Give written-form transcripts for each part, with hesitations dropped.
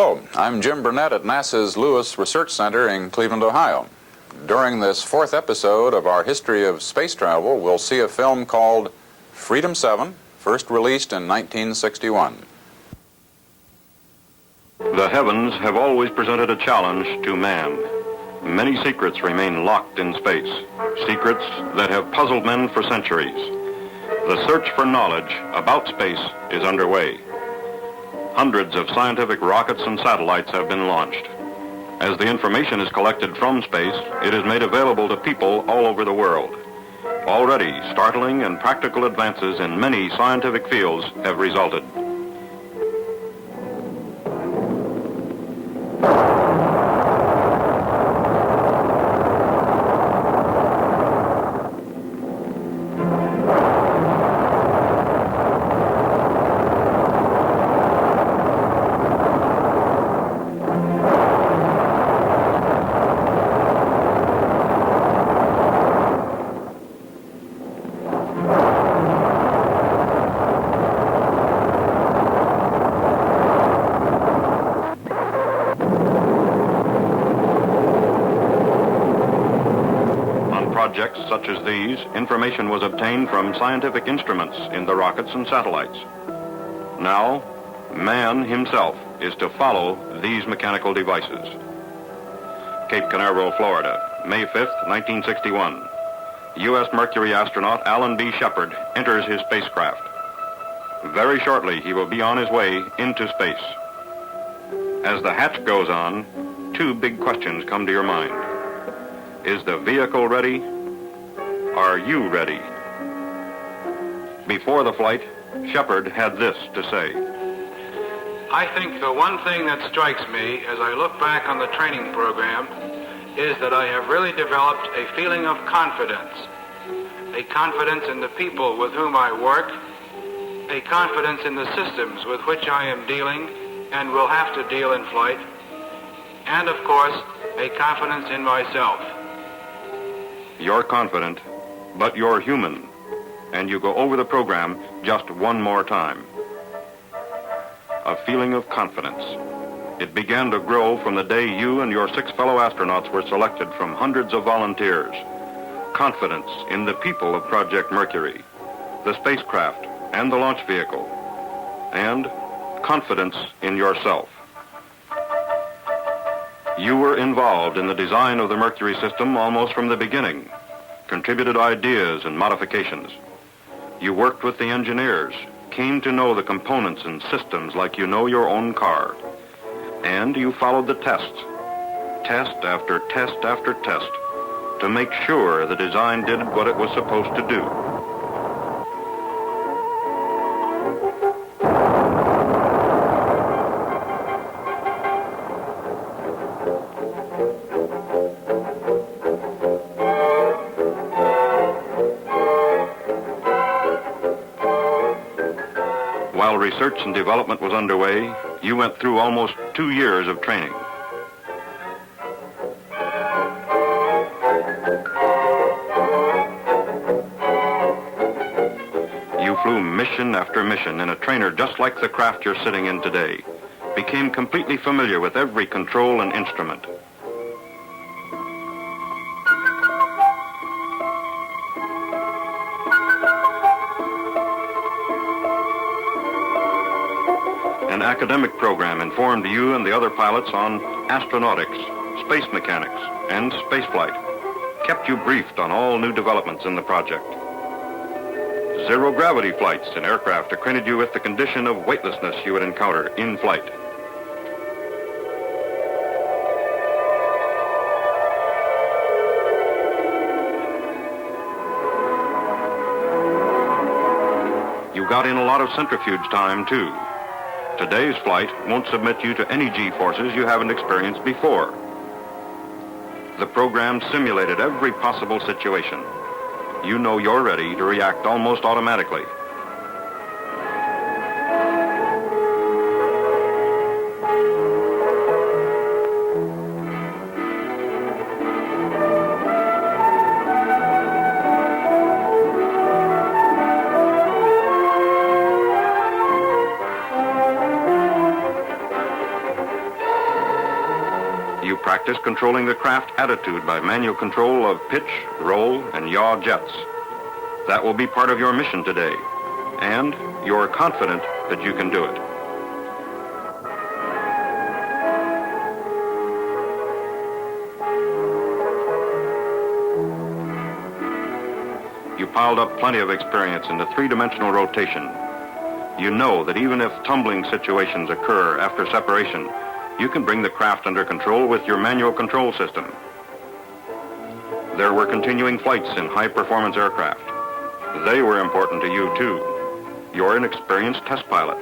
Hello, I'm Jim Burnett at NASA's Lewis Research Center in Cleveland, Ohio. During this fourth episode of our history of space travel, we'll see a film called Freedom 7, first released in 1961. The heavens have always presented a challenge to man. Many secrets remain locked in space, secrets that have puzzled men for centuries. The search for knowledge about space is underway. Hundreds of scientific rockets and satellites have been launched. As the information is collected from space, it is made available to people all over the world. Already, startling and practical advances in many scientific fields have resulted. Projects such as these, information was obtained from scientific instruments in the rockets and satellites. Now, man himself is to follow these mechanical devices. Cape Canaveral, Florida, May 5th, 1961. U.S. Mercury astronaut Alan B. Shepard enters his spacecraft. Very shortly, he will be on his way into space. As the hatch goes on, two big questions come to your mind. Is the vehicle ready? Are you ready? Before the flight, Shepard had this to say. I think the one thing that strikes me as I look back on the training program is that I have really developed a feeling of confidence. A confidence in the people with whom I work, a confidence in the systems with which I am dealing and will have to deal in flight, and of course, a confidence in myself. You're confident, but you're human, and you go over the program just one more time. A feeling of confidence. It began to grow from the day you and your 6 fellow astronauts were selected from hundreds of volunteers. Confidence in the people of Project Mercury, the spacecraft and the launch vehicle, and confidence in yourself. You were involved in the design of the Mercury system almost from the beginning, contributed ideas and modifications. You worked with the engineers, came to know the components and systems like you know your own car. And you followed the tests, test after test after test, to make sure the design did what it was supposed to do. While research and development was underway, you went through almost 2 years of training. You flew mission after mission in a trainer just like the craft you're sitting in today, became completely familiar with every control and instrument. An academic program informed you and the other pilots on astronautics, space mechanics, and spaceflight, kept you briefed on all new developments in the project. Zero-gravity flights in aircraft acquainted you with the condition of weightlessness you would encounter in flight. You got in a lot of centrifuge time, too. Today's flight won't submit you to any G-forces you haven't experienced before. The program simulated every possible situation. You know you're ready to react almost automatically. You practice controlling the craft attitude by manual control of pitch, roll, and yaw jets. That will be part of your mission today, and you're confident that you can do it. You piled up plenty of experience in the three-dimensional rotation. You know that even if tumbling situations occur after separation, you can bring the craft under control with your manual control system. There were continuing flights in high-performance aircraft. They were important to you, too. You're an experienced test pilot.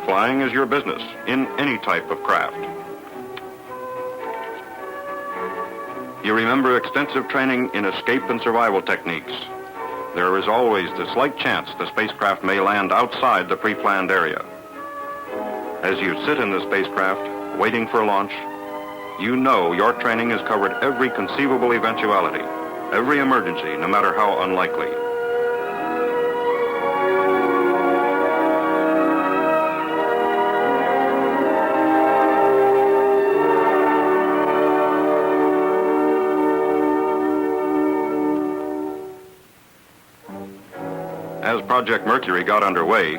Flying is your business in any type of craft. You remember extensive training in escape and survival techniques. There is always the slight chance the spacecraft may land outside the pre-planned area. As you sit in the spacecraft, waiting for launch, you know your training has covered every conceivable eventuality, every emergency, no matter how unlikely. As Project Mercury got underway,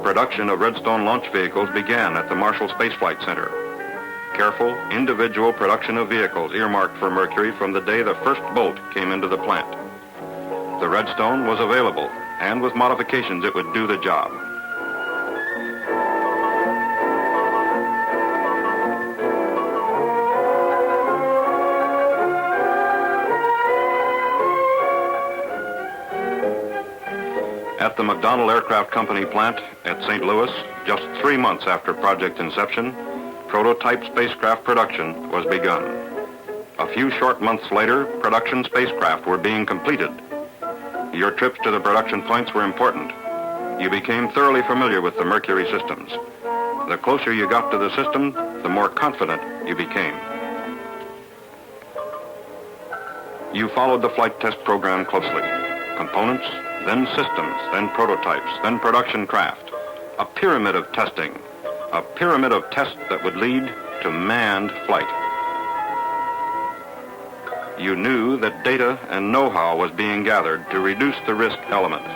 production of Redstone launch vehicles began at the Marshall Space Flight Center. Careful, individual production of vehicles earmarked for Mercury from the day the first bolt came into the plant. The Redstone was available, and with modifications it would do the job. At the McDonnell Aircraft Company plant at St. Louis, just 3 months after project inception, prototype spacecraft production was begun. A few short months later, production spacecraft were being completed. Your trips to the production points were important. You became thoroughly familiar with the Mercury systems. The closer you got to the system, the more confident you became. You followed the flight test program closely. Components, then systems, then prototypes, then production craft. A pyramid of testing. A pyramid of tests that would lead to manned flight. You knew that data and know-how was being gathered to reduce the risk element.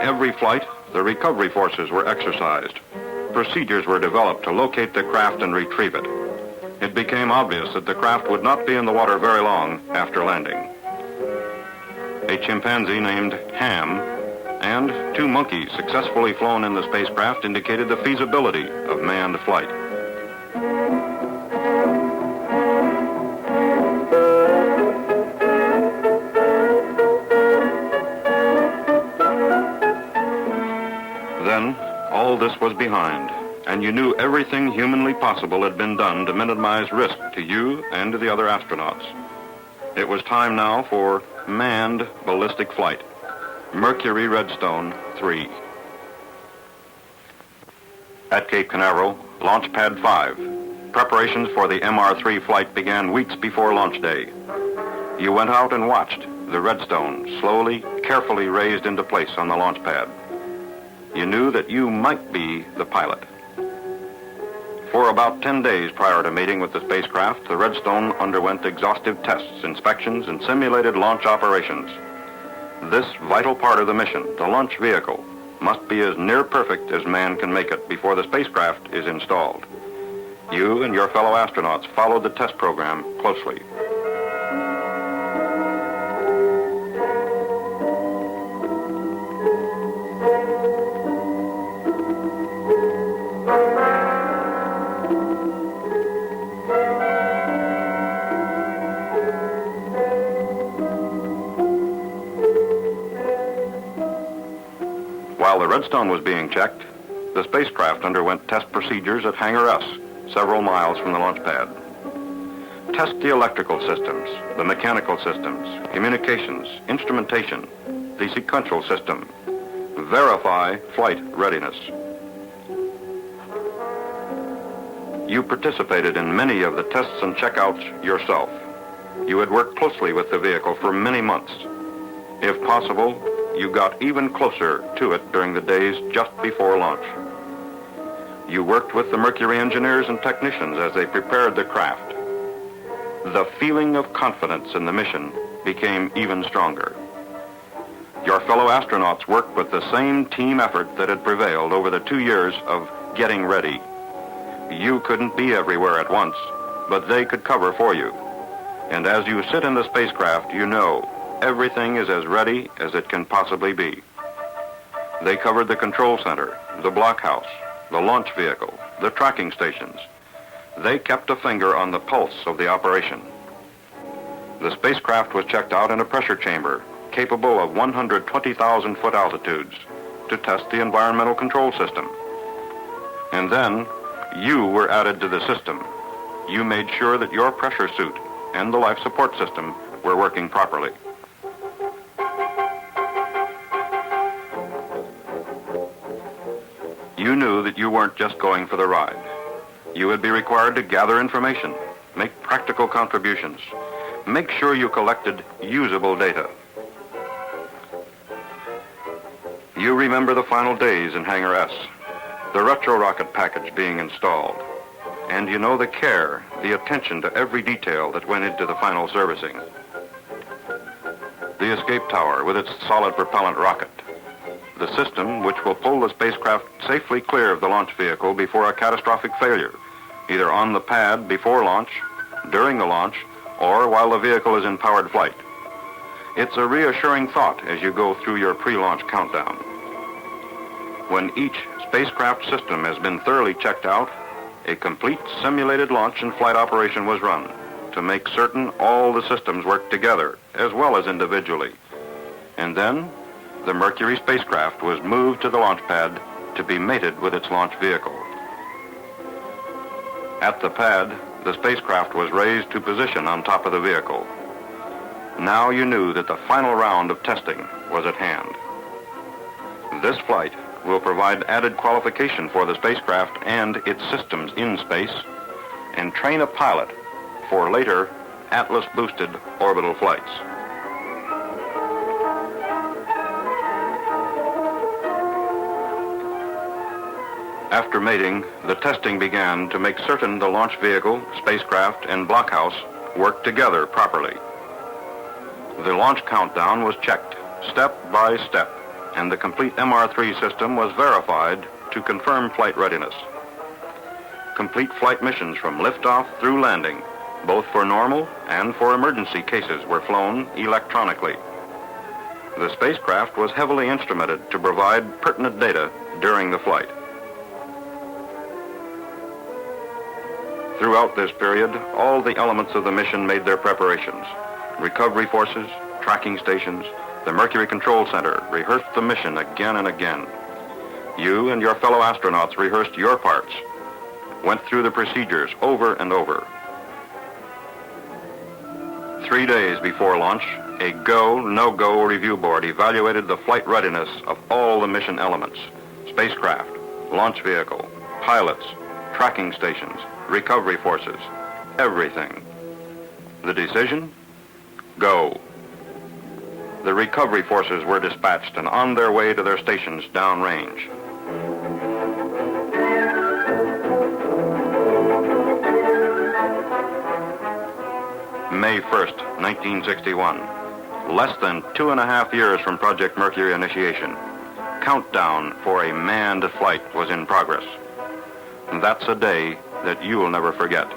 Every flight, the recovery forces were exercised. Procedures were developed to locate the craft and retrieve it. It became obvious that the craft would not be in the water very long after landing. A chimpanzee named Ham and 2 monkeys successfully flown in the spacecraft indicated the feasibility of manned flight. Then, all this was behind, and you knew everything humanly possible had been done to minimize risk to you and to the other astronauts. It was time now for manned ballistic flight. Mercury Redstone 3. At Cape Canaveral, Launch Pad 5. Preparations for the MR3 flight began weeks before launch day. You went out and watched the Redstone slowly, carefully raised into place on the launch pad. You knew that you might be the pilot. For about 10 days prior to mating with the spacecraft, the Redstone underwent exhaustive tests, inspections, and simulated launch operations. This vital part of the mission, the launch vehicle, must be as near perfect as man can make it before the spacecraft is installed. You and your fellow astronauts followed the test program closely. the Redstone was being checked, the spacecraft underwent test procedures at Hangar S, several miles from the launch pad. Test the electrical systems, the mechanical systems, communications, instrumentation, the sequential system. Verify flight readiness. You participated in many of the tests and checkouts yourself. You had worked closely with the vehicle for many months. If possible, you got even closer to it during the days just before launch. You worked with the Mercury engineers and technicians as they prepared the craft. The feeling of confidence in the mission became even stronger. Your fellow astronauts worked with the same team effort that had prevailed over the 2 years of getting ready. You couldn't be everywhere at once, but they could cover for you. And as you sit in the spacecraft, you know everything is as ready as it can possibly be. They covered the control center, the blockhouse, the launch vehicle, the tracking stations. They kept a finger on the pulse of the operation. The spacecraft was checked out in a pressure chamber capable of 120,000 foot altitudes to test the environmental control system. And then you were added to the system. You made sure that your pressure suit and the life support system were working properly. You knew that you weren't just going for the ride. You would be required to gather information, make practical contributions, make sure you collected usable data. You remember the final days in Hangar S, the retro rocket package being installed, and you know the care, the attention to every detail that went into the final servicing. The escape tower with its solid propellant rocket, the system which will pull the spacecraft safely clear of the launch vehicle before a catastrophic failure, either on the pad before launch, during the launch, or while the vehicle is in powered flight. It's a reassuring thought as you go through your pre-launch countdown. When each spacecraft system has been thoroughly checked out, a complete simulated launch and flight operation was run to make certain all the systems worked together as well as individually. And then the Mercury spacecraft was moved to the launch pad to be mated with its launch vehicle. At the pad, the spacecraft was raised to position on top of the vehicle. Now you knew that the final round of testing was at hand. This flight will provide added qualification for the spacecraft and its systems in space and train a pilot for later Atlas-boosted orbital flights. After mating, the testing began to make certain the launch vehicle, spacecraft, and blockhouse worked together properly. The launch countdown was checked step by step, and the complete MR3 system was verified to confirm flight readiness. Complete flight missions from liftoff through landing, both for normal and for emergency cases, were flown electronically. The spacecraft was heavily instrumented to provide pertinent data during the flight. Throughout this period, all the elements of the mission made their preparations. Recovery forces, tracking stations, the Mercury Control Center rehearsed the mission again and again. You and your fellow astronauts rehearsed your parts, went through the procedures over and over. 3 days before launch, a go, no-go review board evaluated the flight readiness of all the mission elements: spacecraft, launch vehicle, pilots, tracking stations, recovery forces, everything. The decision? Go. The recovery forces were dispatched and on their way to their stations downrange. May 1st, 1961. Less than 2.5 years from Project Mercury initiation. Countdown for a manned flight was in progress. That's a day that you will never forget.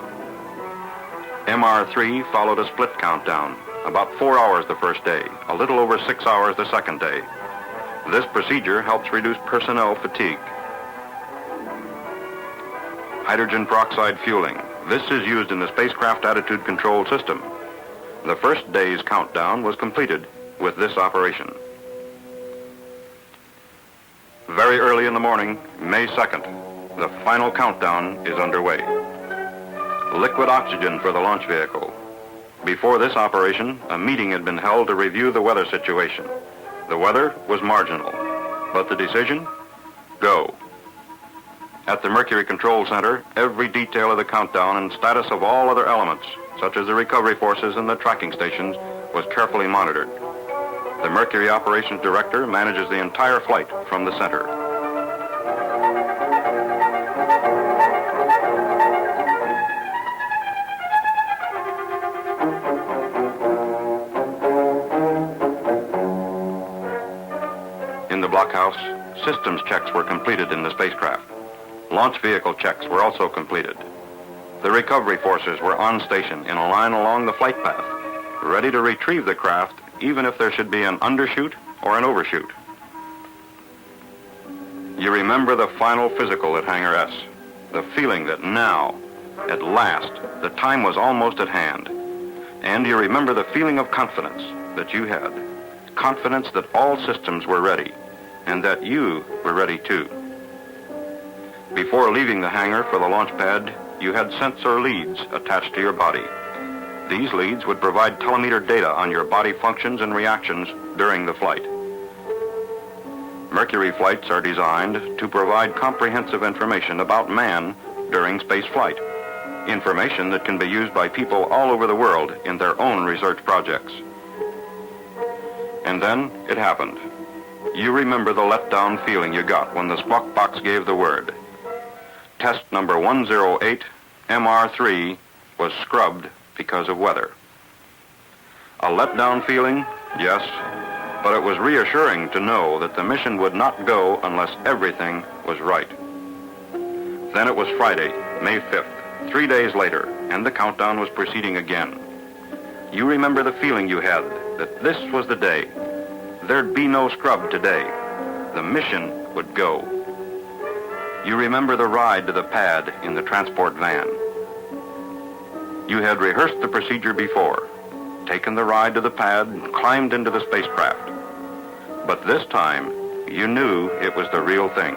MR3 followed a split countdown, about 4 hours the first day, a little over 6 hours the second day. This procedure helps reduce personnel fatigue. Hydrogen peroxide fueling. This is used in the spacecraft attitude control system. The first day's countdown was completed with this operation. Very early in the morning, May 2nd, the final countdown is underway. Liquid oxygen for the launch vehicle. Before this operation, a meeting had been held to review the weather situation. The weather was marginal, but the decision? Go. At the Mercury Control Center, every detail of the countdown and status of all other elements, such as the recovery forces and the tracking stations, was carefully monitored. The Mercury Operations Director manages the entire flight from the center. In the blockhouse, systems checks were completed in the spacecraft. Launch vehicle checks were also completed. The recovery forces were on station in a line along the flight path, ready to retrieve the craft even if there should be an undershoot or an overshoot. You remember the final physical at Hangar S, the feeling that now, at last, the time was almost at hand. And you remember the feeling of confidence that you had, confidence that all systems were ready, and that you were ready too. Before leaving the hangar for the launch pad, you had sensor leads attached to your body. These leads would provide telemeter data on your body functions and reactions during the flight. Mercury flights are designed to provide comprehensive information about man during space flight, information that can be used by people all over the world in their own research projects. And then it happened. You remember the letdown feeling you got when the squawk box gave the word. Test number 108, MR3, was scrubbed because of weather. A letdown feeling, yes, but it was reassuring to know that the mission would not go unless everything was right. Then it was Friday, May 5th, 3 days later, and the countdown was proceeding again. You remember the feeling you had that this was the day. There'd be no scrub today. The mission would go. You remember the ride to the pad in the transport van. You had rehearsed the procedure before, taken the ride to the pad, and climbed into the spacecraft. But this time, you knew it was the real thing.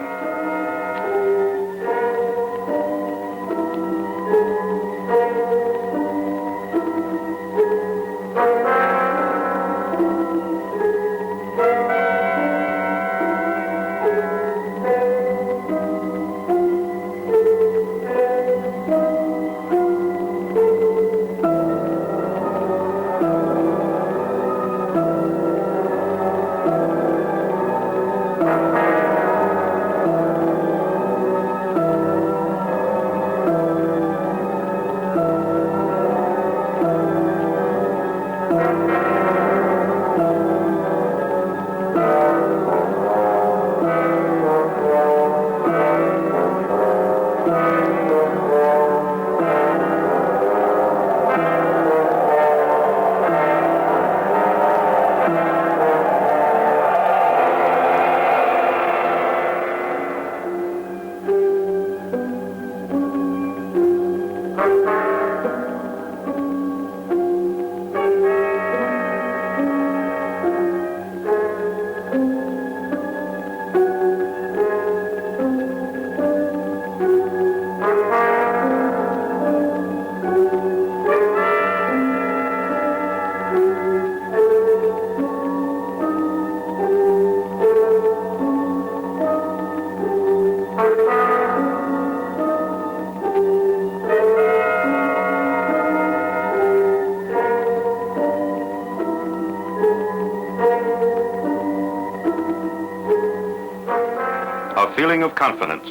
A feeling of confidence.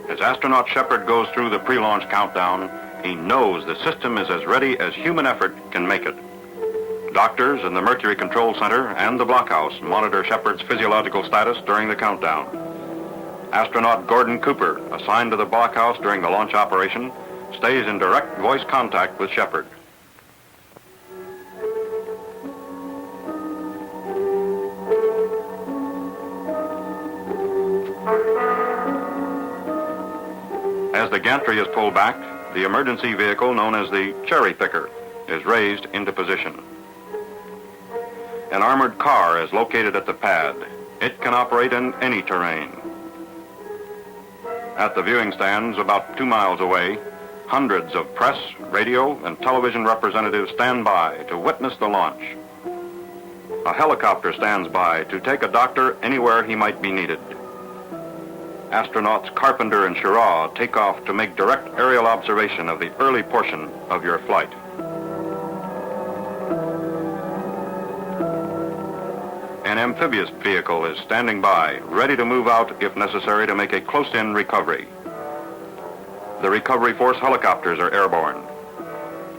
As astronaut Shepard goes through the pre-launch countdown, he knows the system is as ready as human effort can make it. Doctors in the Mercury Control Center and the blockhouse monitor Shepard's physiological status during the countdown. Astronaut Gordon Cooper, assigned to the blockhouse during the launch operation, stays in direct voice contact with Shepard. As the gantry is pulled back, the emergency vehicle known as the cherry picker is raised into position. An armored car is located at the pad. It can operate in any terrain. At the viewing stands about 2 miles away, hundreds of press, radio, and television representatives stand by to witness the launch. A helicopter stands by to take a doctor anywhere he might be needed. Astronauts Carpenter and Shepard take off to make direct aerial observation of the early portion of your flight. An amphibious vehicle is standing by, ready to move out if necessary to make a close-in recovery. The recovery force helicopters are airborne.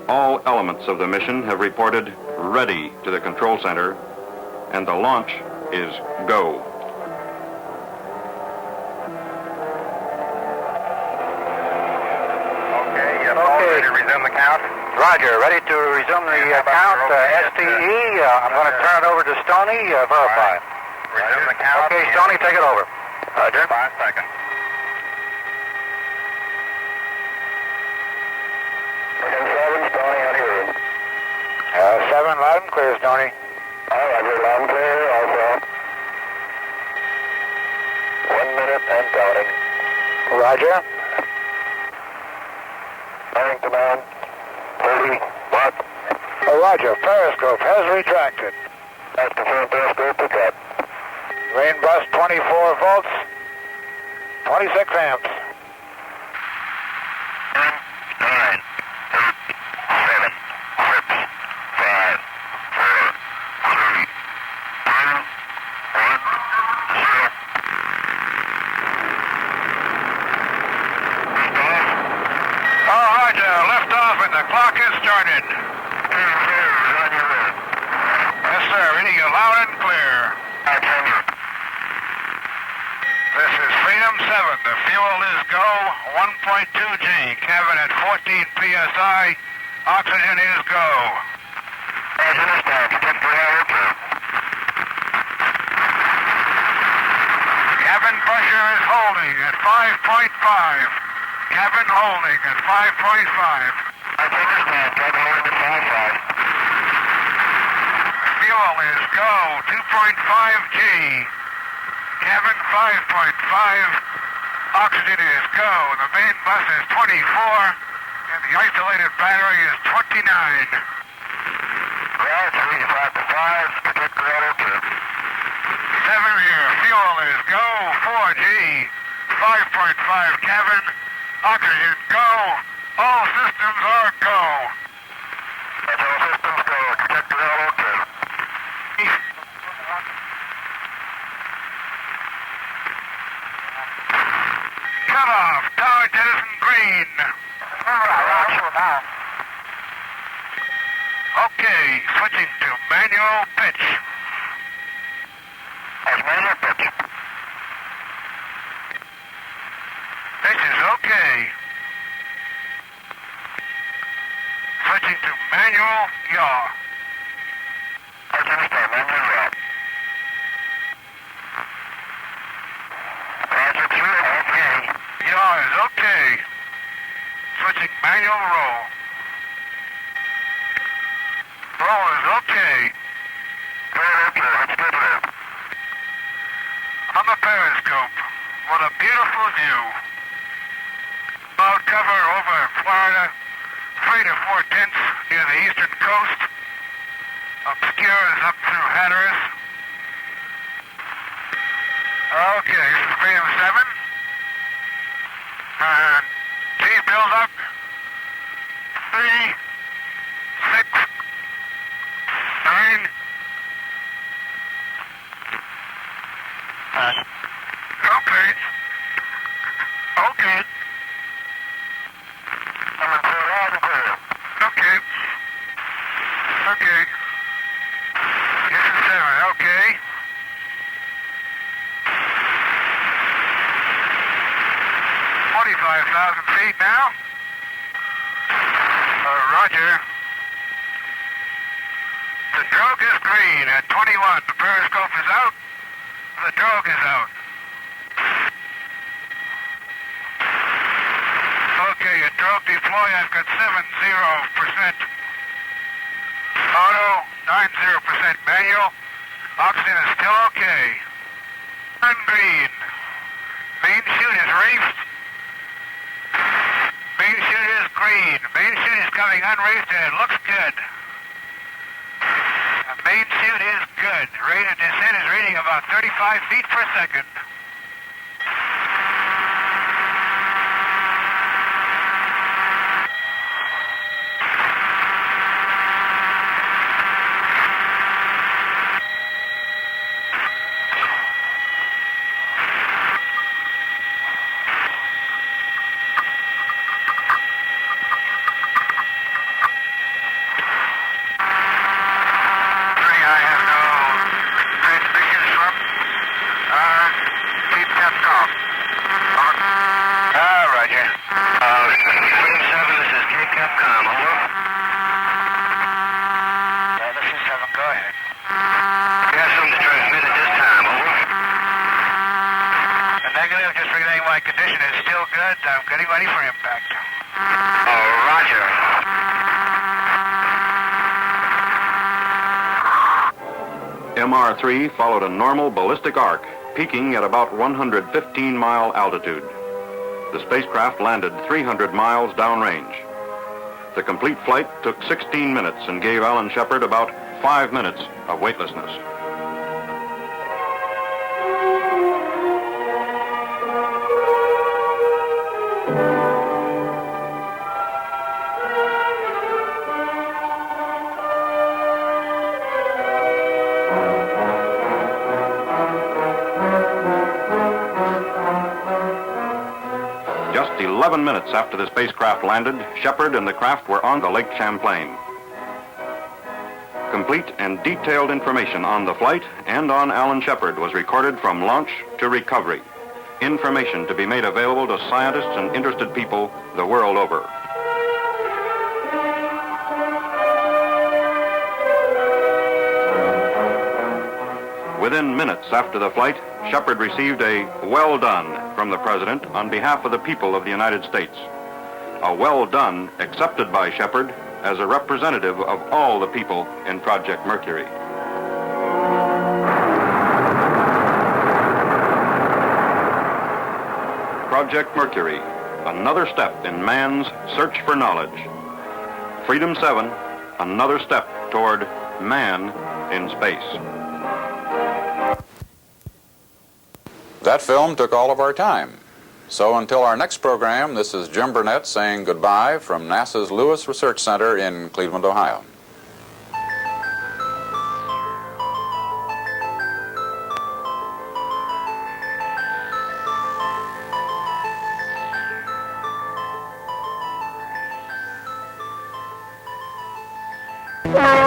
All elements of the mission have reported ready to the control center, and the launch is go. Okay, to resume the count. Roger, ready to resume the count. STE, I'm going to turn it over to Stoney, verify. Resume the count. Okay, Stoney, take it over. Roger. 5 seconds. Seven, Stoney, out here. 7, loud and clear, Stoney. Roger, loud and clear, also. 1 minute and counting. Roger. Bearing command. 30 watt. Roger, periscope has retracted. That's confirmed periscope to cut. Main bus 24 volts, 26 amps. 10, 9, 8, 7, 6, 5, 4, 3, 2, 1, 0. Roger, lift off and the clock has started. Yes, sir, reading you loud and clear. This is Freedom 7. The fuel is go, 1.2 G. Cabin at 14 psi. Oxygen is go. Cabin pressure is holding at 5.5. Cabin holding at 5.5. Fuel is go, 2.5 G. Cabin 5.5. Oxygen is go. The main bus is 24, and the isolated battery is 29. Right, 3, 5 to 5, protect the auto trip. 7 here. Fuel is go, 4 G. 5.5 cabin. Oxygen go. All systems are go. That's all systems go, protect the auto trip. Cut off. Tower jettison green. Okay, switching to manual pitch. That's manual pitch. Pitch is okay. Switching to manual yaw. That's understand, manual yaw. Roger, 2, okay. Yaw is okay. Switching manual roll. Roll is okay. Good, okay, let's go there. On the periscope, what a beautiful view. Cloud cover over Florida, 3 to 4 tenths near the eastern coast. Obscures up through Hatteras. Okay, this is Freedom 7. And T build up. 3, 6, 9. Okay. Okay. I'm clear, loud and clear. Okay. Okay. This is 7. Okay. $45,000 feet now. Roger. The drogue is green at 21. The periscope is out. The drogue is out. Okay, at drogue deploy, I've got 70%. Auto, 90% manual. Oxygen is still okay. Turn green. Main chute is reefed. main chute is green. Main chute is coming unreefed and it looks good. The main chute is good. Rate of descent is reading about 35 feet per second. MR3 followed a normal ballistic arc, peaking at about 115-mile altitude. The spacecraft landed 300 miles downrange. The complete flight took 16 minutes and gave Alan Shepard about 5 minutes of weightlessness. Just 11 minutes after the spacecraft landed, Shepard and the craft were on the Lake Champlain. Complete and detailed information on the flight and on Alan Shepard was recorded from launch to recovery. Information to be made available to scientists and interested people the world over. Within minutes after the flight, Shepard received a "well done" from the President on behalf of the people of the United States. A "well done" accepted by Shepard as a representative of all the people in Project Mercury. Project Mercury, another step in man's search for knowledge. Freedom 7, another step toward man in space. That film took all of our time. So until our next program, this is Jim Burnett saying goodbye from NASA's Lewis Research Center in Cleveland, Ohio. Bye.